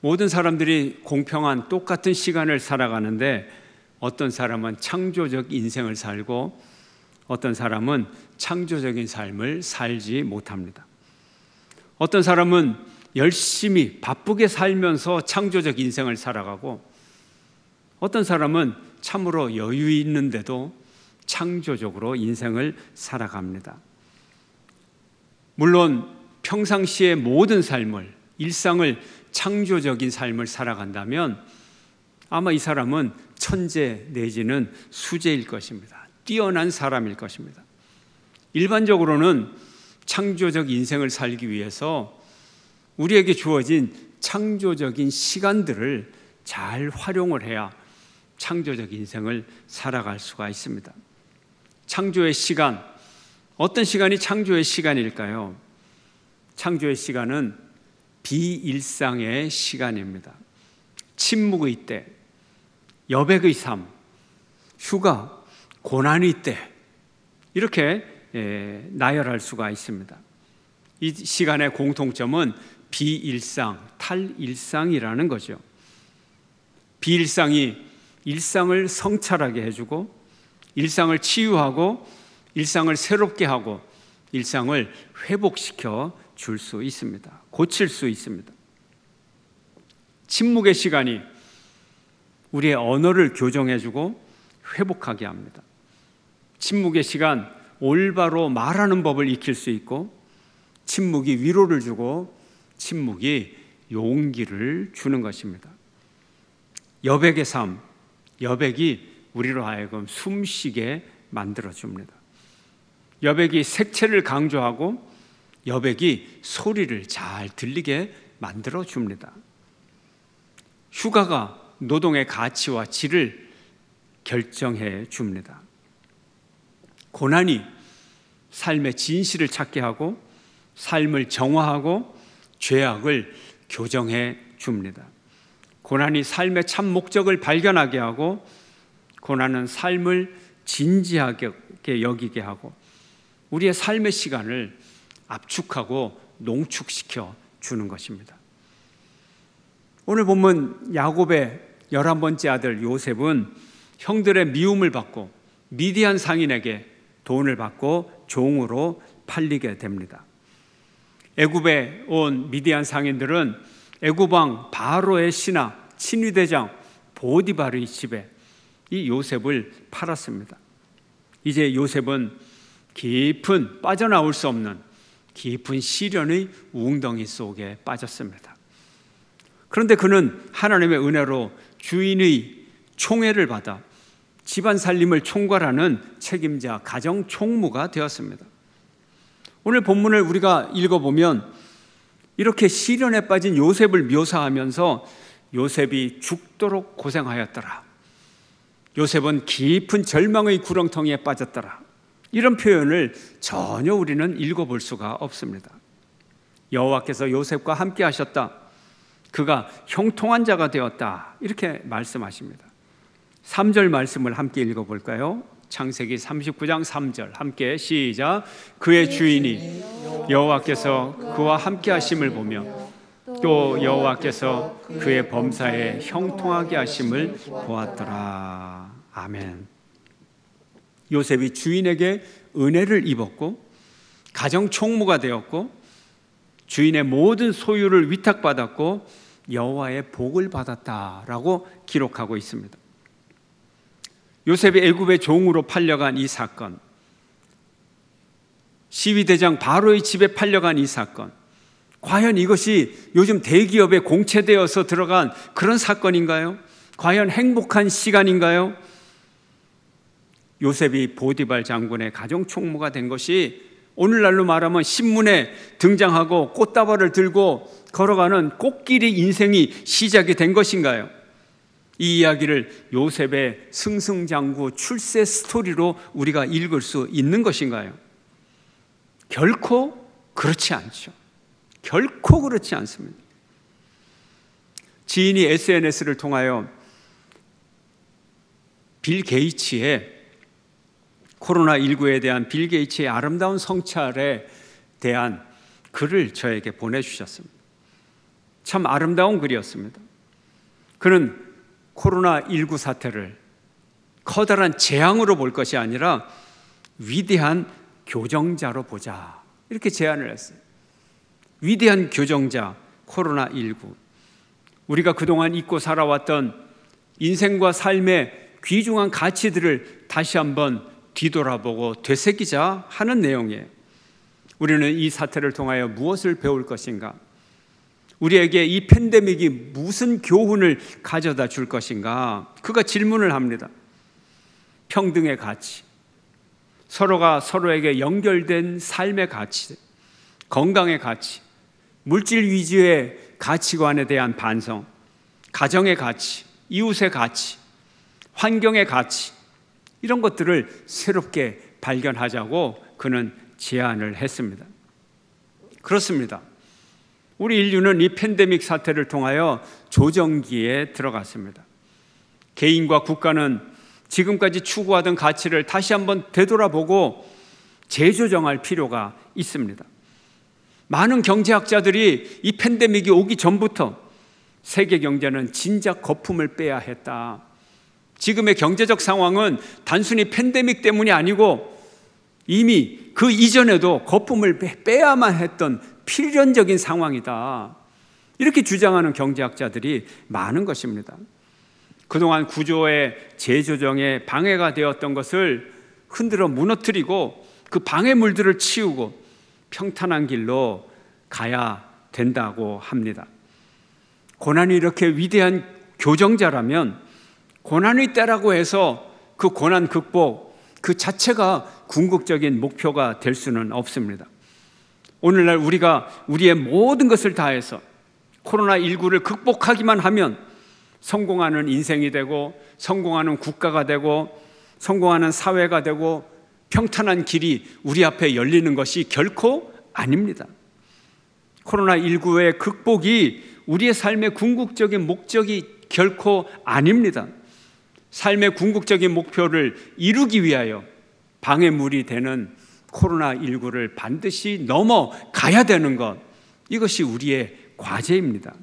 모든 사람들이 공평한 똑같은 시간을 살아가는데 어떤 사람은 창조적 인생을 살고 어떤 사람은 창조적인 삶을 살지 못합니다. 어떤 사람은 열심히 바쁘게 살면서 창조적 인생을 살아가고 어떤 사람은 참으로 여유 있는데도 창조적으로 인생을 살아갑니다. 물론 평상시의 모든 삶을, 일상을 창조적인 삶을 살아간다면 아마 이 사람은 천재 내지는 수재일 것입니다. 뛰어난 사람일 것입니다. 일반적으로는 창조적 인생을 살기 위해서 우리에게 주어진 창조적인 시간들을 잘 활용을 해야 창조적 인생을 살아갈 수가 있습니다. 창조의 시간, 어떤 시간이 창조의 시간일까요? 창조의 시간은 비일상의 시간입니다. 침묵의 때, 여백의 삶, 휴가, 고난의 때, 이렇게 나열할 수가 있습니다. 이 시간의 공통점은 비일상, 탈일상이라는 거죠. 비일상이 일상을 성찰하게 해주고 일상을 치유하고 일상을 새롭게 하고 일상을 회복시켜 줄 수 있습니다. 고칠 수 있습니다. 침묵의 시간이 우리의 언어를 교정해주고 회복하게 합니다. 침묵의 시간, 올바로 말하는 법을 익힐 수 있고 침묵이 위로를 주고 침묵이 용기를 주는 것입니다. 여백의 삶, 여백이 우리로 하여금 숨쉬게 만들어줍니다. 여백이 색채를 강조하고 여백이 소리를 잘 들리게 만들어줍니다. 휴가가 노동의 가치와 질을 결정해 줍니다. 고난이 삶의 진실을 찾게 하고 삶을 정화하고 죄악을 교정해 줍니다. 고난이 삶의 참 목적을 발견하게 하고 고난은 삶을 진지하게 여기게 하고 우리의 삶의 시간을 압축하고 농축시켜 주는 것입니다. 오늘 본문 야곱의 11번째 아들 요셉은 형들의 미움을 받고 미디안 상인에게 돈을 받고 종으로 팔리게 됩니다. 애굽에 온 미디안 상인들은 애굽 왕 바로의 신하 친위대장 보디발의 집에 이 요셉을 팔았습니다. 이제 요셉은 깊은 빠져나올 수 없는 깊은 시련의 웅덩이 속에 빠졌습니다. 그런데 그는 하나님의 은혜로 주인의 총애를 받아 집안 살림을 총괄하는 책임자 가정 총무가 되었습니다. 오늘 본문을 우리가 읽어보면 이렇게 시련에 빠진 요셉을 묘사하면서 요셉이 죽도록 고생하였더라, 요셉은 깊은 절망의 구렁텅이에 빠졌더라, 이런 표현을 전혀 우리는 읽어볼 수가 없습니다. 여호와께서 요셉과 함께 하셨다, 그가 형통한 자가 되었다, 이렇게 말씀하십니다. 3절 말씀을 함께 읽어볼까요? 창세기 39장 3절 함께 시작. 그의 주인이 여호와께서 그와 함께 하심을 보며 또 여호와께서 그의 범사에 형통하게 하심을 보았더라. 아멘. 요셉이 주인에게 은혜를 입었고 가정 총무가 되었고 주인의 모든 소유를 위탁받았고 여호와의 복을 받았다라고 기록하고 있습니다. 요셉이 애굽의 종으로 팔려간 이 사건, 시위대장 바로의 집에 팔려간 이 사건, 과연 이것이 요즘 대기업에 공채되어서 들어간 그런 사건인가요? 과연 행복한 시간인가요? 요셉이 보디발 장군의 가정 총무가 된 것이 오늘날로 말하면 신문에 등장하고 꽃다발을 들고 걸어가는 꽃길이 인생이 시작이 된 것인가요? 이 이야기를 요셉의 승승장구 출세 스토리로 우리가 읽을 수 있는 것인가요? 결코 그렇지 않죠. 결코 그렇지 않습니다. 지인이 SNS를 통하여 빌 게이츠의 코로나19에 대한 빌 게이츠의 아름다운 성찰에 대한 글을 저에게 보내주셨습니다. 참 아름다운 글이었습니다. 그는 코로나19 사태를 커다란 재앙으로 볼 것이 아니라 위대한 교정자로 보자, 이렇게 제안을 했어요. 위대한 교정자 코로나19, 우리가 그동안 잊고 살아왔던 인생과 삶의 귀중한 가치들을 다시 한번 뒤돌아보고 되새기자 하는 내용이에요. 우리는 이 사태를 통하여 무엇을 배울 것인가? 우리에게 이 팬데믹이 무슨 교훈을 가져다 줄 것인가? 그가 질문을 합니다. 평등의 가치, 서로가 서로에게 연결된 삶의 가치, 건강의 가치, 물질 위주의 가치관에 대한 반성, 가정의 가치, 이웃의 가치, 환경의 가치, 이런 것들을 새롭게 발견하자고 그는 제안을 했습니다. 그렇습니다. 우리 인류는 이 팬데믹 사태를 통하여 조정기에 들어갔습니다. 개인과 국가는 지금까지 추구하던 가치를 다시 한번 되돌아보고 재조정할 필요가 있습니다. 많은 경제학자들이 이 팬데믹이 오기 전부터 세계 경제는 진작 거품을 빼야 했다. 지금의 경제적 상황은 단순히 팬데믹 때문이 아니고 이미 그 이전에도 거품을 빼야만 했던 필연적인 상황이다. 이렇게 주장하는 경제학자들이 많은 것입니다. 그동안 구조의 재조정에 방해가 되었던 것을 흔들어 무너뜨리고 그 방해물들을 치우고 평탄한 길로 가야 된다고 합니다. 고난이 이렇게 위대한 교정자라면 고난의 때라고 해서 그 고난 극복 그 자체가 궁극적인 목표가 될 수는 없습니다. 오늘날 우리가 우리의 모든 것을 다해서 코로나19를 극복하기만 하면 성공하는 인생이 되고 성공하는 국가가 되고 성공하는 사회가 되고 평탄한 길이 우리 앞에 열리는 것이 결코 아닙니다. 코로나19의 극복이 우리의 삶의 궁극적인 목적이 결코 아닙니다. 삶의 궁극적인 목표를 이루기 위하여 방해물이 되는 코로나19를 반드시 넘어가야 되는 것, 이것이 우리의 과제입니다.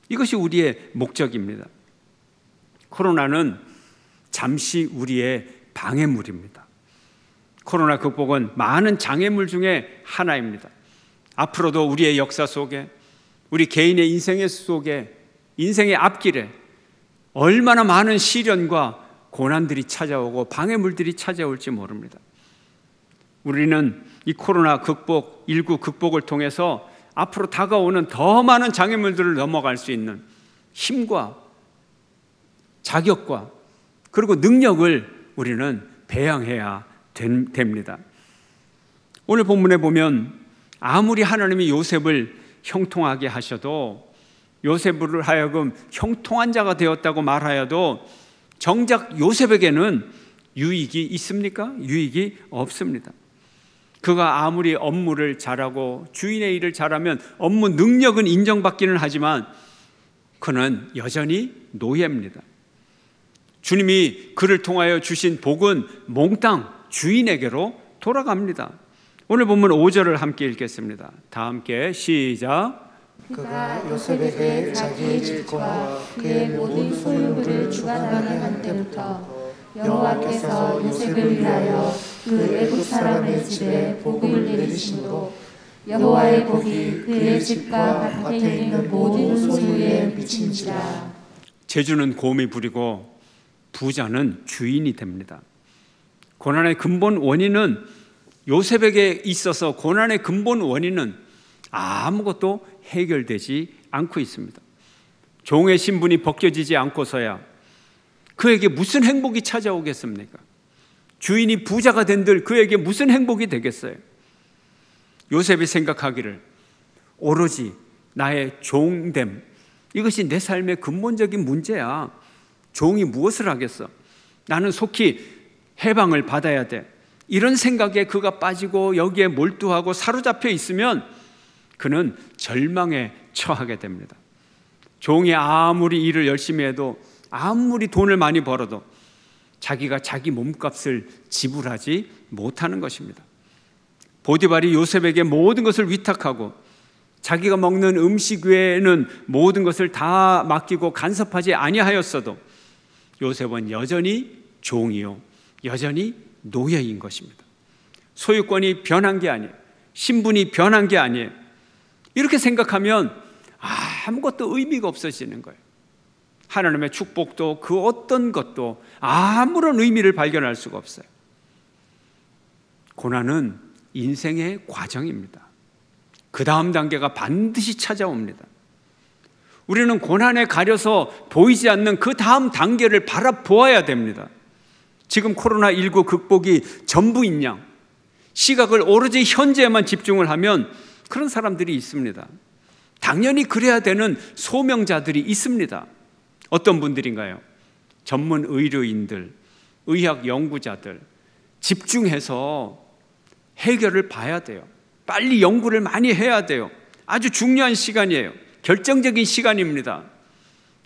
이것이 우리의 목적입니다. 코로나는 잠시 우리의 방해물입니다. 코로나 극복은 많은 장애물 중에 하나입니다. 앞으로도 우리의 역사 속에, 우리 개인의 인생의 속에, 인생의 앞길에 얼마나 많은 시련과 고난들이 찾아오고 방해물들이 찾아올지 모릅니다. 우리는 이 코로나 극복, 19 극복을 통해서 앞으로 다가오는 더 많은 장애물들을 넘어갈 수 있는 힘과 자격과 그리고 능력을 우리는 배양해야 됩니다. 오늘 본문에 보면 아무리 하나님이 요셉을 형통하게 하셔도, 요셉을 하여금 형통한 자가 되었다고 말하여도 정작 요셉에게는 유익이 있습니까? 유익이 없습니다. 그가 아무리 업무를 잘하고 주인의 일을 잘하면 업무 능력은 인정받기는 하지만 그는 여전히 노예입니다. 주님이 그를 통하여 주신 복은 몽땅 주인에게로 돌아갑니다. 오늘 본문 5절을 함께 읽겠습니다. 다 함께 시작. 그가 요셉에게 자기의 집과 그의 모든 소유물을 주관하게 한 때부터 여호와께서 요셉을 위하여 그 애굽 사람의 집에 복을 내리심으로 여호와의 복이 그의 집과 밭에 있는 모든 소유에 미친지라. 재주는 곰이 부리고 부자는 주인이 됩니다. 고난의 근본 원인은, 요셉에게 있어서 고난의 근본 원인은 아무것도 해결되지 않고 있습니다. 종의 신분이 벗겨지지 않고서야 그에게 무슨 행복이 찾아오겠습니까? 주인이 부자가 된들 그에게 무슨 행복이 되겠어요? 요셉이 생각하기를 오로지 나의 종됨, 이것이 내 삶의 근본적인 문제야. 종이 무엇을 하겠어? 나는 속히 해방을 받아야 돼. 이런 생각에 그가 빠지고 여기에 몰두하고 사로잡혀 있으면 그는 절망에 처하게 됩니다. 종이 아무리 일을 열심히 해도, 아무리 돈을 많이 벌어도 자기가 자기 몸값을 지불하지 못하는 것입니다. 보디발이 요셉에게 모든 것을 위탁하고 자기가 먹는 음식 외에는 모든 것을 다 맡기고 간섭하지 아니하였어도 요셉은 여전히 종이요, 여전히 노예인 것입니다. 소유권이 변한 게 아니에요. 신분이 변한 게 아니에요. 이렇게 생각하면 아무것도 의미가 없어지는 거예요. 하나님의 축복도 그 어떤 것도 아무런 의미를 발견할 수가 없어요. 고난은 인생의 과정입니다. 그 다음 단계가 반드시 찾아옵니다. 우리는 고난에 가려서 보이지 않는 그 다음 단계를 바라보아야 됩니다. 지금 코로나19 극복이 전부인 양, 시각을 오로지 현재에만 집중을 하면 그런 사람들이 있습니다. 당연히 그래야 되는 소명자들이 있습니다. 어떤 분들인가요? 전문 의료인들, 의학 연구자들, 집중해서 해결을 봐야 돼요. 빨리 연구를 많이 해야 돼요. 아주 중요한 시간이에요. 결정적인 시간입니다.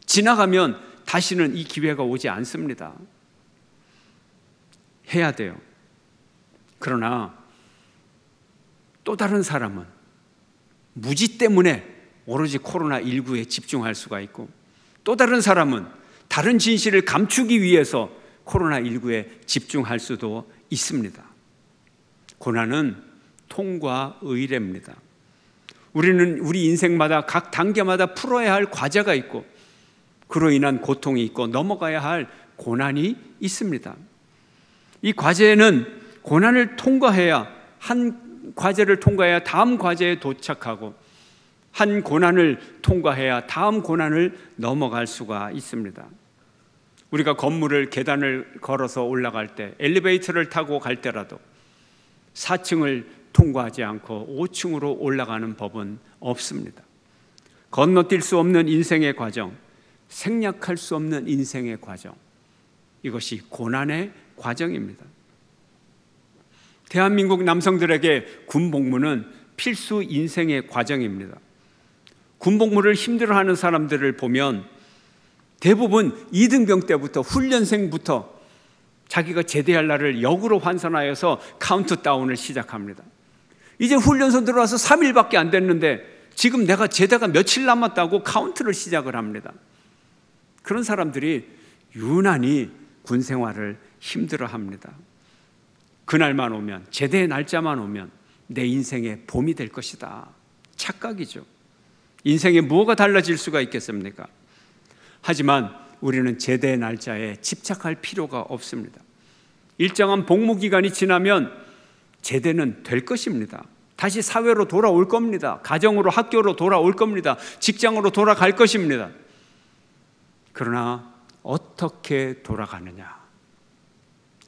지나가면 다시는 이 기회가 오지 않습니다. 해야 돼요. 그러나 또 다른 사람은 무지 때문에 오로지 코로나19에 집중할 수가 있고, 또 다른 사람은 다른 진실을 감추기 위해서 코로나19에 집중할 수도 있습니다. 고난은 통과 의례입니다. 우리는 우리 인생마다 각 단계마다 풀어야 할 과제가 있고, 그로 인한 고통이 있고 넘어가야 할 고난이 있습니다. 이 과제는 고난을 통과해야, 한 과제를 통과해야 다음 과제에 도착하고, 한 고난을 통과해야 다음 고난을 넘어갈 수가 있습니다. 우리가 건물을 계단을 걸어서 올라갈 때, 엘리베이터를 타고 갈 때라도 4층을 통과하지 않고 5층으로 올라가는 법은 없습니다. 건너뛸 수 없는 인생의 과정, 생략할 수 없는 인생의 과정, 이것이 고난의 과정입니다. 대한민국 남성들에게 군복무는 필수 인생의 과정입니다. 군복무를 힘들어하는 사람들을 보면 대부분 이등병 때부터, 훈련생부터 자기가 제대할 날을 역으로 환산하여서 카운트다운을 시작합니다. 이제 훈련소 들어와서 3일밖에 안 됐는데 지금 내가 제대가 며칠 남았다고 카운트를 시작을 합니다. 그런 사람들이 유난히 군 생활을 힘들어합니다. 그날만 오면, 제대의 날짜만 오면 내 인생의 봄이 될 것이다. 착각이죠. 인생에 뭐가 달라질 수가 있겠습니까? 하지만 우리는 제대의 날짜에 집착할 필요가 없습니다. 일정한 복무 기간이 지나면 제대는 될 것입니다. 다시 사회로 돌아올 겁니다. 가정으로, 학교로 돌아올 겁니다. 직장으로 돌아갈 것입니다. 그러나 어떻게 돌아가느냐,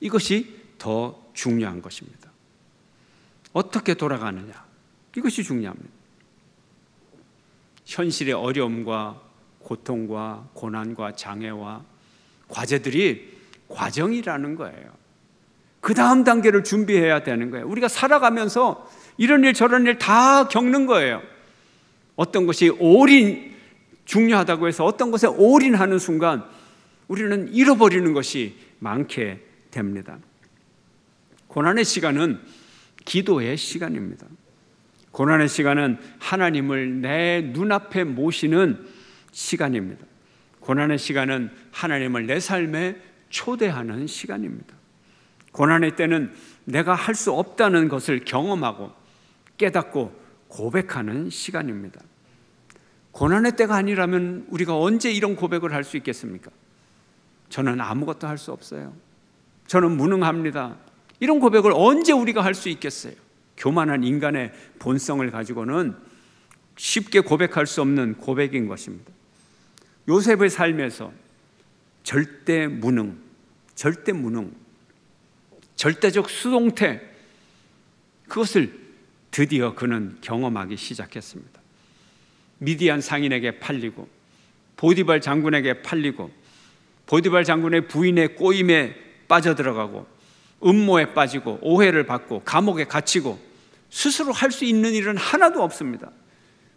이것이 더 중요한 것입니다. 어떻게 돌아가느냐, 이것이 중요합니다. 현실의 어려움과 고통과 고난과 장애와 과제들이 과정이라는 거예요. 그 다음 단계를 준비해야 되는 거예요. 우리가 살아가면서 이런 일 저런 일 다 겪는 거예요. 어떤 것이 중요하다고 해서 어떤 것에 올인하는 순간 우리는 잃어버리는 것이 많게 됩니다. 고난의 시간은 기도의 시간입니다. 고난의 시간은 하나님을 내 눈앞에 모시는 시간입니다. 고난의 시간은 하나님을 내 삶에 초대하는 시간입니다. 고난의 때는 내가 할 수 없다는 것을 경험하고 깨닫고 고백하는 시간입니다. 고난의 때가 아니라면 우리가 언제 이런 고백을 할 수 있겠습니까? 저는 아무것도 할 수 없어요. 저는 무능합니다. 이런 고백을 언제 우리가 할 수 있겠어요? 교만한 인간의 본성을 가지고는 쉽게 고백할 수 없는 고백인 것입니다. 요셉의 삶에서 절대 무능, 절대적 수동태, 그것을 드디어 그는 경험하기 시작했습니다. 미디안 상인에게 팔리고, 보디발 장군에게 팔리고, 보디발 장군의 부인의 꼬임에 빠져들어가고, 음모에 빠지고, 오해를 받고, 감옥에 갇히고, 스스로 할 수 있는 일은 하나도 없습니다.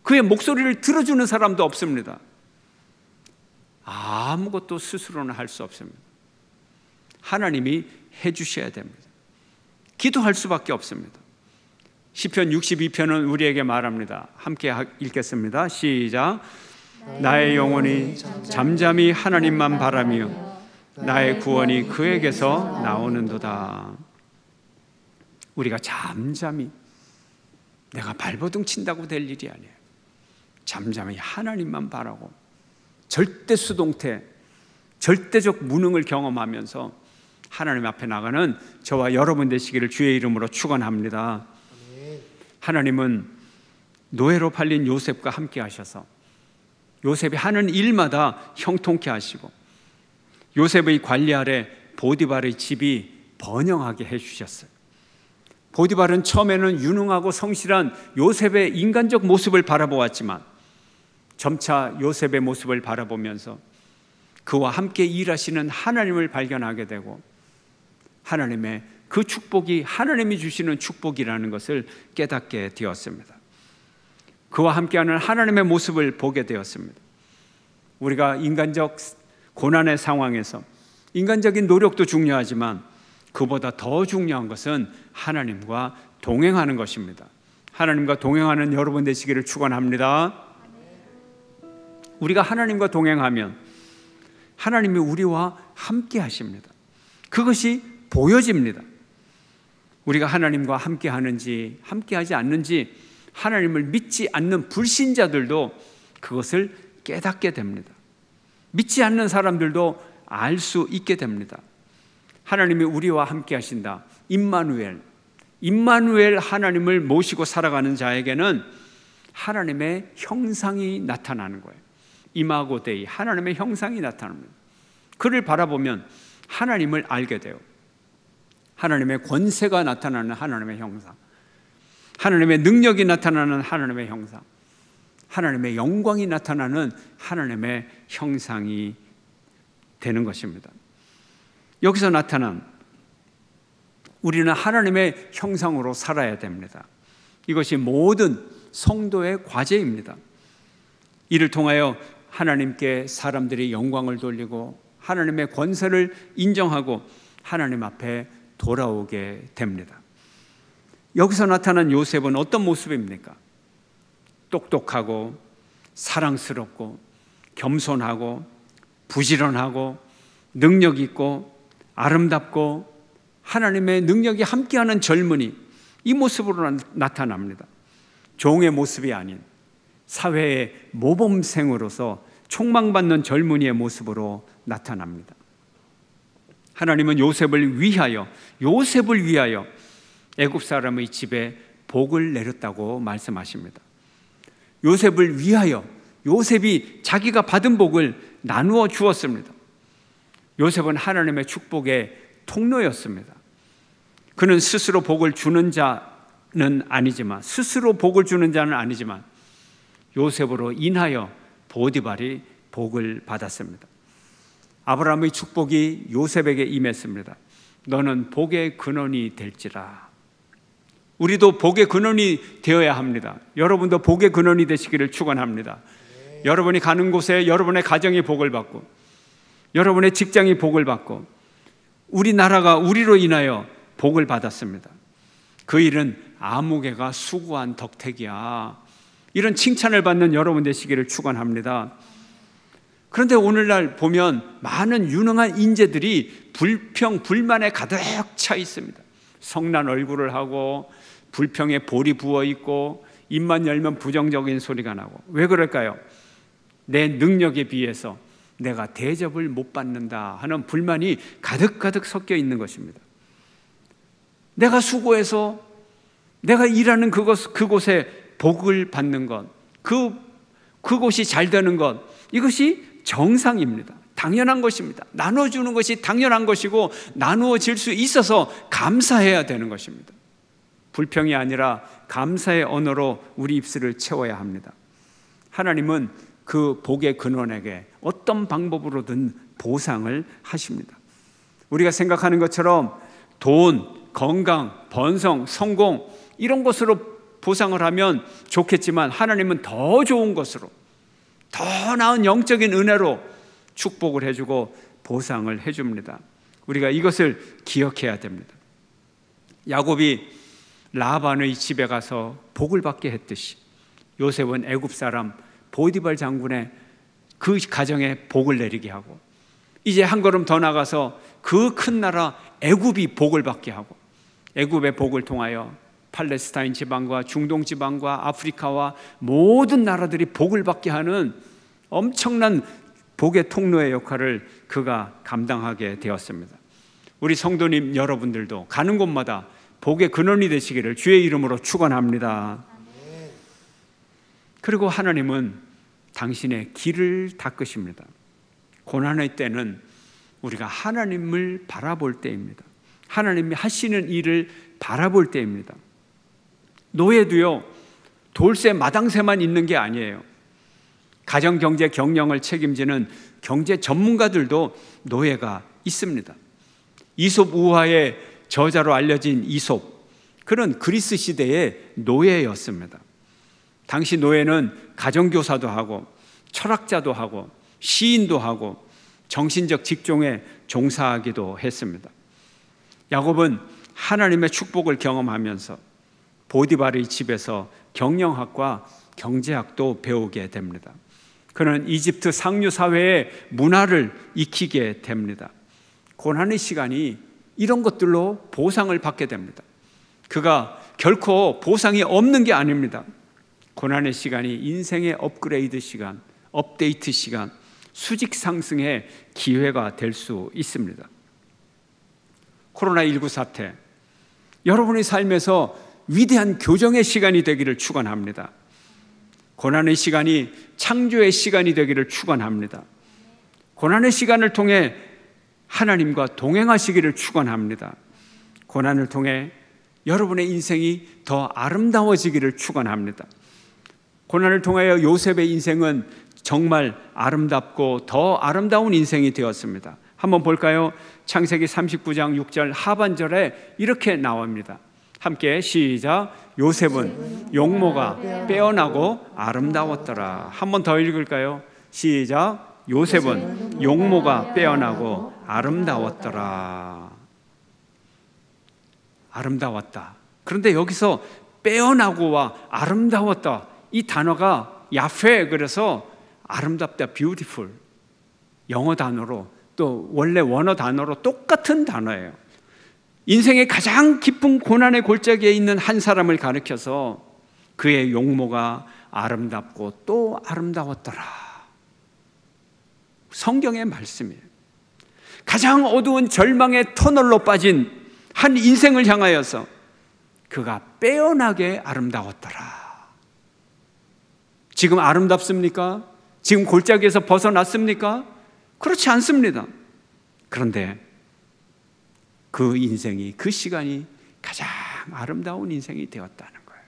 그의 목소리를 들어주는 사람도 없습니다. 아무것도 스스로는 할 수 없습니다. 하나님이 해주셔야 됩니다. 기도할 수밖에 없습니다. 시편 62편은 우리에게 말합니다. 함께 읽겠습니다. 시작. 나의 영혼이 잠잠히 하나님만 바라며 나의 구원이 그에게서 나오는도다. 우리가 잠잠히, 내가 발버둥 친다고 될 일이 아니에요. 잠잠히 하나님만 바라고 절대 수동태, 절대적 무능을 경험하면서 하나님 앞에 나가는 저와 여러분 되시기를 주의 이름으로 축원합니다. 하나님은 노예로 팔린 요셉과 함께 하셔서 요셉이 하는 일마다 형통케 하시고 요셉의 관리 아래 보디발의 집이 번영하게 해주셨어요. 보디발은 처음에는 유능하고 성실한 요셉의 인간적 모습을 바라보았지만 점차 요셉의 모습을 바라보면서 그와 함께 일하시는 하나님을 발견하게 되고 하나님의 그 축복이 하나님이 주시는 축복이라는 것을 깨닫게 되었습니다. 그와 함께하는 하나님의 모습을 보게 되었습니다. 우리가 인간적 고난의 상황에서 인간적인 노력도 중요하지만 그보다 더 중요한 것은 하나님과 동행하는 것입니다. 하나님과 동행하는 여러분 되시기를 축원합니다. 우리가 하나님과 동행하면 하나님이 우리와 함께 하십니다. 그것이 보여집니다. 우리가 하나님과 함께 하는지 함께 하지 않는지 하나님을 믿지 않는 불신자들도 그것을 깨닫게 됩니다. 믿지 않는 사람들도 알 수 있게 됩니다. 하나님이 우리와 함께 하신다. 임마누엘 하나님을 모시고 살아가는 자에게는 하나님의 형상이 나타나는 거예요. 이마고 데이, 하나님의 형상이 나타납니다. 그를 바라보면 하나님을 알게 돼요. 하나님의 권세가 나타나는 하나님의 형상, 하나님의 능력이 나타나는 하나님의 형상, 하나님의 영광이 나타나는 하나님의 형상이 되는 것입니다. 여기서 나타난 우리는 하나님의 형상으로 살아야 됩니다. 이것이 모든 성도의 과제입니다. 이를 통하여 하나님께 사람들이 영광을 돌리고 하나님의 권세를 인정하고 하나님 앞에 돌아오게 됩니다. 여기서 나타난 요셉은 어떤 모습입니까? 똑똑하고 사랑스럽고 겸손하고 부지런하고 능력 있고 아름답고 하나님의 능력이 함께하는 젊은이, 이 모습으로 나타납니다. 종의 모습이 아닌 사회의 모범생으로서 촉망받는 젊은이의 모습으로 나타납니다. 하나님은 요셉을 위하여 애굽 사람의 집에 복을 내렸다고 말씀하십니다. 요셉을 위하여 요셉이 자기가 받은 복을 나누어 주었습니다. 요셉은 하나님의 축복의 통로였습니다. 그는 스스로 복을 주는 자는 아니지만 요셉으로 인하여 보디발이 복을 받았습니다. 아브라함의 축복이 요셉에게 임했습니다. 너는 복의 근원이 될지라. 우리도 복의 근원이 되어야 합니다. 여러분도 복의 근원이 되시기를 축원합니다. 여러분이 가는 곳에 여러분의 가정이 복을 받고 여러분의 직장이 복을 받고 우리나라가 우리로 인하여 복을 받았습니다. 그 일은 아무개가 수고한 덕택이야. 이런 칭찬을 받는 여러분 되시기를 축원합니다. 그런데 오늘날 보면 많은 유능한 인재들이 불평, 불만에 가득 차 있습니다. 성난 얼굴을 하고 불평에 볼이 부어있고 입만 열면 부정적인 소리가 나고. 왜 그럴까요? 내 능력에 비해서 내가 대접을 못 받는다 하는 불만이 가득가득 섞여 있는 것입니다. 내가 수고해서 내가 일하는 그곳에 복을 받는 것, 그곳이 잘 되는 것, 이것이 정상입니다. 당연한 것입니다. 나눠주는 것이 당연한 것이고 나누어질 수 있어서 감사해야 되는 것입니다. 불평이 아니라 감사의 언어로 우리 입술을 채워야 합니다. 하나님은 그 복의 근원에게 어떤 방법으로든 보상을 하십니다. 우리가 생각하는 것처럼 돈, 건강, 번성, 성공 이런 것으로 보상을 하면 좋겠지만 하나님은 더 좋은 것으로, 더 나은 영적인 은혜로 축복을 해주고 보상을 해줍니다. 우리가 이것을 기억해야 됩니다. 야곱이 라반의 집에 가서 복을 받게 했듯이 요셉은 애굽 사람 보디발 장군의 그 가정에 복을 내리게 하고, 이제 한 걸음 더 나가서 그 큰 나라 애굽이 복을 받게 하고, 애굽의 복을 통하여 팔레스타인 지방과 중동 지방과 아프리카와 모든 나라들이 복을 받게 하는 엄청난 복의 통로의 역할을 그가 감당하게 되었습니다. 우리 성도님 여러분들도 가는 곳마다 복의 근원이 되시기를 주의 이름으로 축원합니다. 그리고 하나님은 당신의 길을 닦으십니다. 고난의 때는 우리가 하나님을 바라볼 때입니다. 하나님이 하시는 일을 바라볼 때입니다. 노예도요, 돌쇠 마당쇠만 있는 게 아니에요. 가정경제 경영을 책임지는 경제 전문가들도 노예가 있습니다. 이솝 우화의 저자로 알려진 이솝, 그는 그리스 시대의 노예였습니다. 당시 노예는 가정교사도 하고 철학자도 하고 시인도 하고 정신적 직종에 종사하기도 했습니다. 야곱은 하나님의 축복을 경험하면서 보디발의 집에서 경영학과 경제학도 배우게 됩니다. 그는 이집트 상류 사회의 문화를 익히게 됩니다. 고난의 시간이 이런 것들로 보상을 받게 됩니다. 그가 결코 보상이 없는 게 아닙니다. 고난의 시간이 인생의 업그레이드 시간, 업데이트 시간, 수직 상승의 기회가 될 수 있습니다. 코로나19 사태, 여러분의 삶에서 위대한 교정의 시간이 되기를 축원합니다. 고난의 시간이 창조의 시간이 되기를 축원합니다. 고난의 시간을 통해 하나님과 동행하시기를 축원합니다. 고난을 통해 여러분의 인생이 더 아름다워지기를 축원합니다. 고난을 통하여 요셉의 인생은 정말 아름답고 더 아름다운 인생이 되었습니다. 한번 볼까요? 창세기 39장 6절 하반절에 이렇게 나옵니다. 함께 시작. 요셉은 용모가 빼어나고 아름다웠더라. 한번 더 읽을까요? 시작. 요셉은 용모가 빼어나고 아름다웠더라. 아름다웠다. 그런데 여기서 빼어나고와 아름다웠다, 이 단어가 야페, 그래서 아름답다, beautiful, 영어 단어로 또 원래 원어 단어로 똑같은 단어예요. 인생의 가장 깊은 고난의 골짜기에 있는 한 사람을 가리켜서 그의 용모가 아름답고 또 아름다웠더라. 성경의 말씀이에요. 가장 어두운 절망의 터널로 빠진 한 인생을 향하여서 그가 빼어나게 아름다웠더라. 지금 아름답습니까? 지금 골짜기에서 벗어났습니까? 그렇지 않습니다. 그런데 그 인생이, 그 시간이 가장 아름다운 인생이 되었다는 거예요.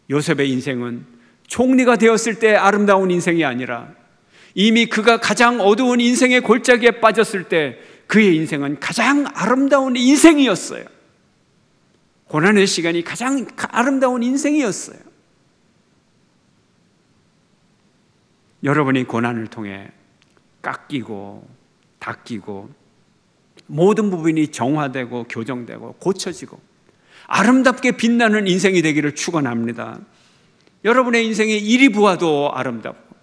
요셉의 인생은 총리가 되었을 때 아름다운 인생이 아니라 이미 그가 가장 어두운 인생의 골짜기에 빠졌을 때 그의 인생은 가장 아름다운 인생이었어요. 고난의 시간이 가장 아름다운 인생이었어요. 여러분이 고난을 통해 깎이고 닦이고 모든 부분이 정화되고 교정되고 고쳐지고 아름답게 빛나는 인생이 되기를 축원합니다. 여러분의 인생이 이리 보아도 아름답고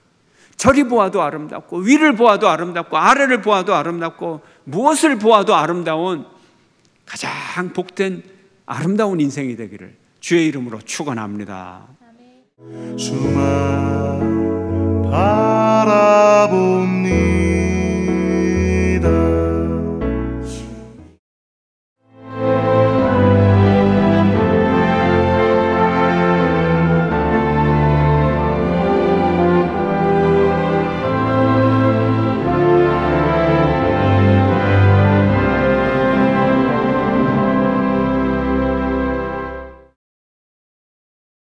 저리 보아도 아름답고 위를 보아도 아름답고 아래를 보아도 아름답고 무엇을 보아도 아름다운 가장 복된 아름다운 인생이 되기를 주의 이름으로 축원합니다. 주만 바라봅니다.